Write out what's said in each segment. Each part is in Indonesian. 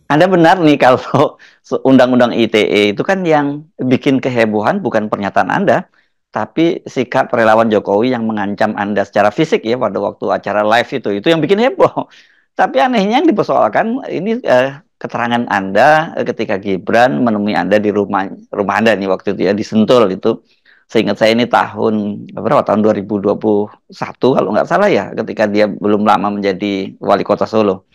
Anda benar nih kalau undang-undang ITE itu kan yang bikin kehebohan bukan pernyataan Anda, tapi sikap relawan Jokowi yang mengancam Anda secara fisik ya pada waktu acara live itu yang bikin heboh. Tapi anehnya yang dipersoalkan ini keterangan Anda ketika Gibran menemui Anda di rumah Anda nih waktu itu ya di Sentul itu. Seingat saya ini berapa tahun 2021 kalau nggak salah ya ketika dia belum lama menjadi wali kota Solo.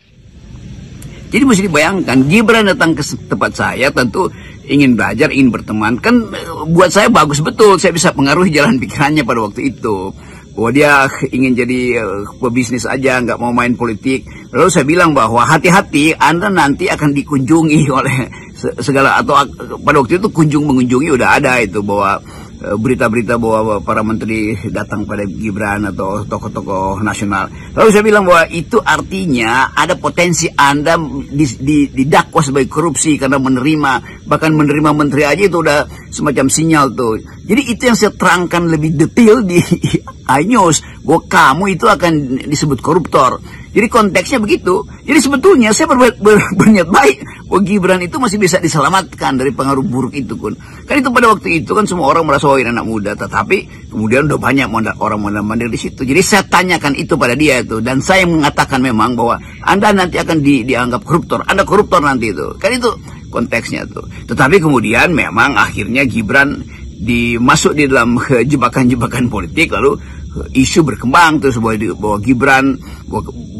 Jadi mesti dibayangkan, Gibran datang ke tempat saya tentu ingin belajar, ingin berteman. Kan buat saya bagus betul, saya bisa pengaruhi jalan pikirannya pada waktu itu. Bahwa dia ingin jadi pebisnis aja, nggak mau main politik. Lalu saya bilang bahwa hati-hati, Anda nanti akan dikunjungi oleh segala, atau pada waktu itu kunjung mengunjungi udah ada itu, bahwa berita-berita bahwa para menteri datang pada Gibran atau tokoh-tokoh nasional. Lalu saya bilang bahwa itu artinya ada potensi Anda didakwa sebagai korupsi karena bahkan menerima menteri aja itu udah semacam sinyal tuh. Jadi itu yang saya terangkan lebih detail di iNews, bahwa kamu itu akan disebut koruptor. Jadi konteksnya begitu. Jadi sebetulnya saya berniat baik bahwa Gibran itu masih bisa diselamatkan dari pengaruh buruk itu, Kun. Kan itu pada waktu itu kan semua orang merasa oh ini anak muda, tetapi kemudian udah banyak orang mondar-mandir di situ. Jadi saya tanyakan itu pada dia itu, dan saya mengatakan memang bahwa Anda nanti akan dianggap koruptor. Anda koruptor nanti itu. Kan itu konteksnya tuh. Tetapi kemudian memang akhirnya Gibran dimasuk di dalam jebakan-jebakan politik, lalu isu berkembang terus bahwa Gibran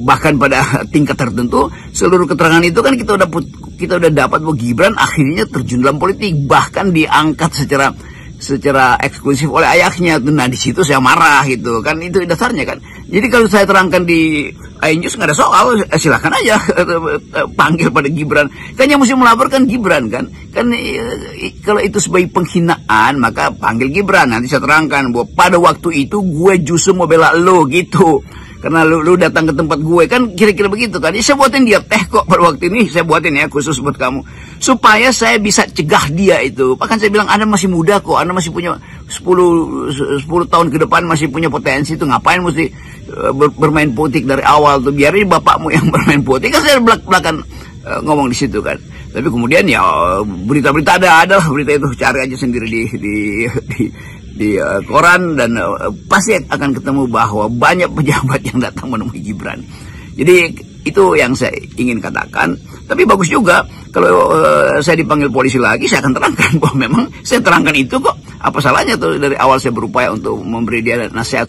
bahkan pada tingkat tertentu seluruh keterangan itu kan kita udah dapat bahwa Gibran akhirnya terjun dalam politik, bahkan diangkat secara eksklusif oleh ayahnya. Nah di situ saya marah gitu kan, itu dasarnya kan. Jadi kalau saya terangkan di iNews nggak ada soal, silakan aja panggil pada Gibran. Kan yang mesti melaporkan Gibran kan kalau itu sebagai penghinaan maka panggil Gibran. Nanti saya terangkan bahwa pada waktu itu gue justru mau bela lo gitu, karena lu datang ke tempat gue kan, kira-kira begitu kan. Saya buatin dia teh kok pada waktu ini, saya buatin ya khusus buat kamu supaya saya bisa cegah dia itu. Bahkan saya bilang Anda masih muda kok, Anda masih punya 10 tahun ke depan, masih punya potensi itu, ngapain mesti bermain politik dari awal tuh, biarin bapakmu yang bermain politik. Kan saya belak-belakan ngomong di situ kan. Tapi kemudian ya berita-berita ada lah berita itu, cari aja sendiri di koran, dan pasti akan ketemu bahwa banyak pejabat yang datang menemui Gibran. Jadi itu yang saya ingin katakan. Tapi bagus juga kalau saya dipanggil polisi lagi, saya akan terangkan bahwa memang saya terangkan itu kok. Apa salahnya tuh dari awal saya berupaya untuk memberi dia nasihat